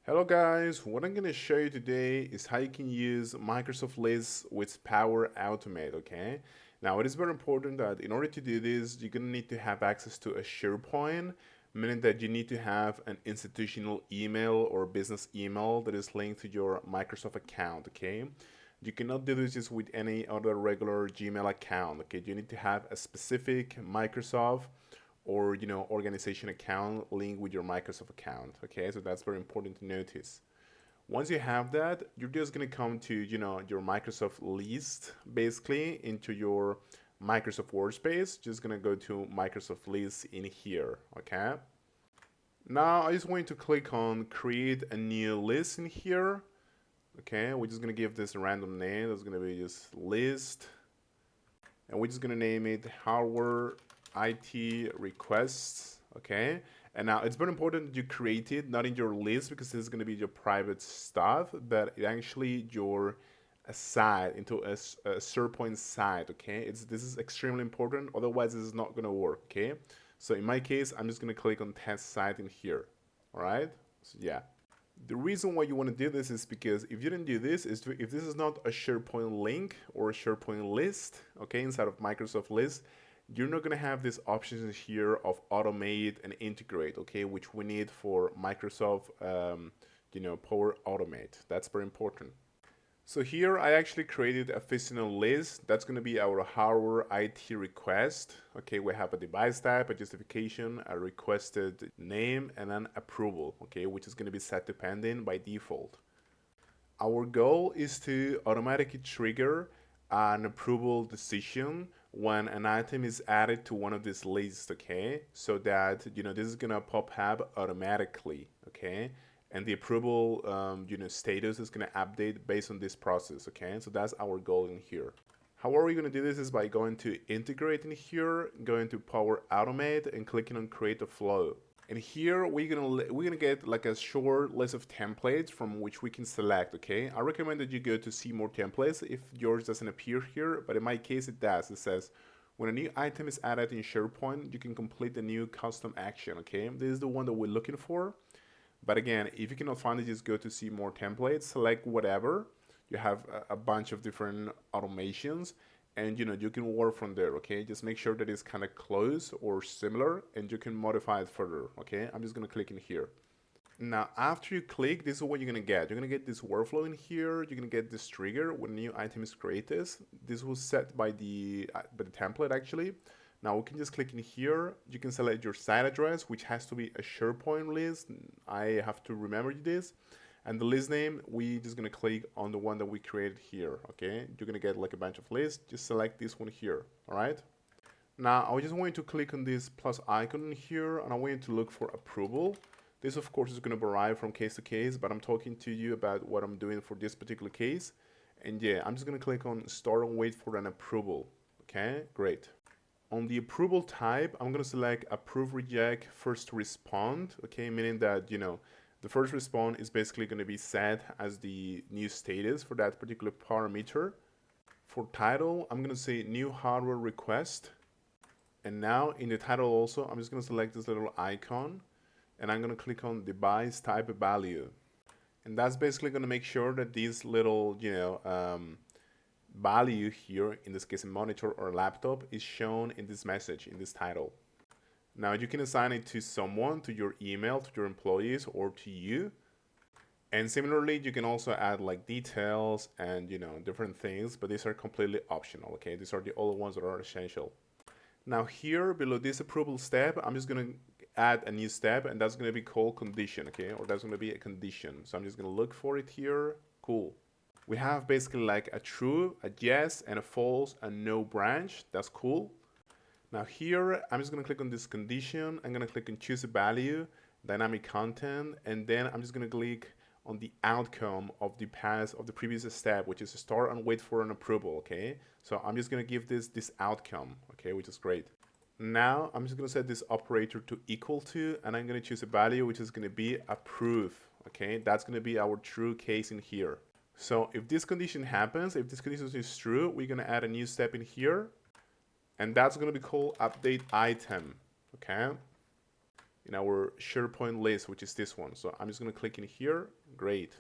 Hello guys, what I'm going to show you today is how you can use Microsoft Lists with Power Automate, okay? Now it is very important that in order to do this, you're going to need to have access to a SharePoint, meaning that you need to have an institutional email or business email that is linked to your Microsoft account, okay? You cannot do this just with any other regular Gmail account, okay? You need to have a specific Microsoft or organization account linked with your Microsoft account. Okay, so that's very important to notice. Once you have that, you're just gonna come to your Microsoft list basically into your Microsoft workspace. Just gonna go to Microsoft list in here. Okay. Now I just want to click on create a new list in here. Okay, we're just gonna give this a random name. That's gonna be just list, and we're just gonna name it hardware IT requests, okay? And now it's very important that you create it not in your list because this is going to be your private stuff, but it actually your a site into a SharePoint site, okay? This is extremely important. Otherwise, this is not going to work, okay? So in my case, I'm just going to click on test site in here, all right? So yeah. The reason why you want to do this is because if you didn't do this, if this is not a SharePoint link or a SharePoint list, okay, inside of Microsoft list, you're not going to have these options here of automate and integrate, okay, which we need for Microsoft, Power Automate. That's very important. So here I actually created a fictional list. That's going to be our hardware IT request. Okay, we have a device type, a justification, a requested name, and an approval, okay, which is going to be set to pending by default. Our goal is to automatically trigger an approval decision when an item is added to one of these lists, okay? So that, this is gonna pop up automatically, okay? And the approval, status is gonna update based on this process, okay? So that's our goal in here. How are we going to do this is by going to integrate in here, going to Power Automate and clicking on create a flow. And here we're gonna get like a short list of templates from which we can select, okay? I recommend that you go to see more templates if yours doesn't appear here, but in my case it does. It says when a new item is added in SharePoint, you can complete the new custom action, okay? This is the one that we're looking for. But again, if you cannot find it, just go to see more templates, select whatever. You have a bunch of different automations and you can work from there, okay? Just make sure that it's kind of close or similar and you can modify it further, okay? I'm just gonna click in here. Now, after you click, this is what you're gonna get. You're gonna get this workflow in here. You're gonna get this trigger when a new item is created. This was set by the template actually. Now we can just click in here. You can select your site address, which has to be a SharePoint list. I have to remember this. And the list name, we just gonna click on the one that we created here, okay? You're gonna get like a bunch of lists. Just select this one here, all right? Now, I just want you to click on this plus icon here, and I want you to look for approval. This, of course, is gonna vary from case to case, but I'm talking to you about what I'm doing for this particular case. And yeah, I'm just gonna click on start and wait for an approval, okay? Great. On the approval type, I'm going to select approve reject first respond, okay, meaning that, the first respond is basically going to be set as the new status for that particular parameter. For title, I'm going to say new hardware request. And now in the title also, I'm just going to select this little icon and I'm going to click on device type value. And that's basically going to make sure that these little, value here, in this case a monitor or laptop, is shown in this message, in this title. Now you can assign it to someone, to your email, to your employees, or to you. And similarly, you can also add like details and different things, but these are completely optional, okay? These are the only ones that are essential. Now here below this approval step, I'm just gonna add a new step and that's gonna be called condition, okay? Or that's gonna be a condition. So I'm just gonna look for it here. Cool. We have basically like a true, a yes, and a false, and no branch. That's cool. Now here, I'm just gonna click on this condition. I'm gonna click on choose a value, dynamic content, and then I'm just gonna click on the outcome of the pass of the previous step, which is start and wait for an approval, okay? So I'm just gonna give this outcome, okay, which is great. Now I'm just gonna set this operator to equal to, and I'm gonna choose a value which is gonna be approve, okay? That's gonna be our true case in here. So if this condition happens, if this condition is true, we're gonna add a new step in here, and that's gonna be called update item, okay? in our SharePoint list, which is this one. So I'm just gonna click in here. Great.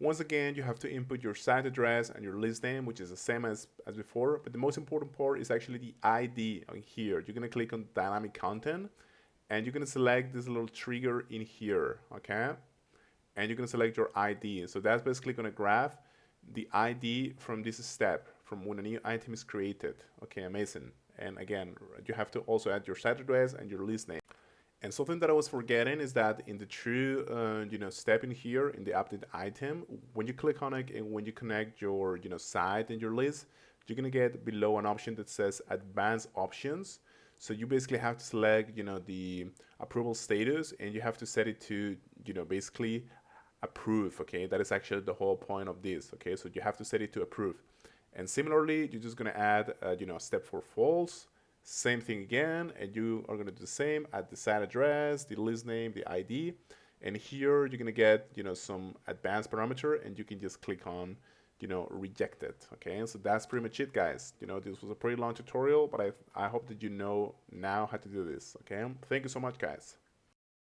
Once again, you have to input your site address and your list name, which is the same as before. But the most important part is actually the ID on here. You're gonna click on dynamic content and you're gonna select this little trigger in here, okay? And you're gonna select your ID. So that's basically gonna grab the ID from this step, from when a new item is created. Okay, amazing. And again, you have to also add your site address and your list name. And something that I was forgetting is that in the true, step in here in the update item, when you click on it and when you connect your, site and your list, you're gonna get below an option that says advanced options. So you basically have to select, the approval status, and you have to set it to, basically approve. Okay, that is actually the whole point of this. Okay, so you have to set it to approve. And similarly, you're just gonna add, a step for false. Same thing again, and you are gonna do the same, add the site address, the list name, the ID, and here you're gonna get, some advanced parameter, and you can just click on, reject it. Okay, so that's pretty much it, guys. This was a pretty long tutorial, but I hope that you know now how to do this. Okay, thank you so much, guys.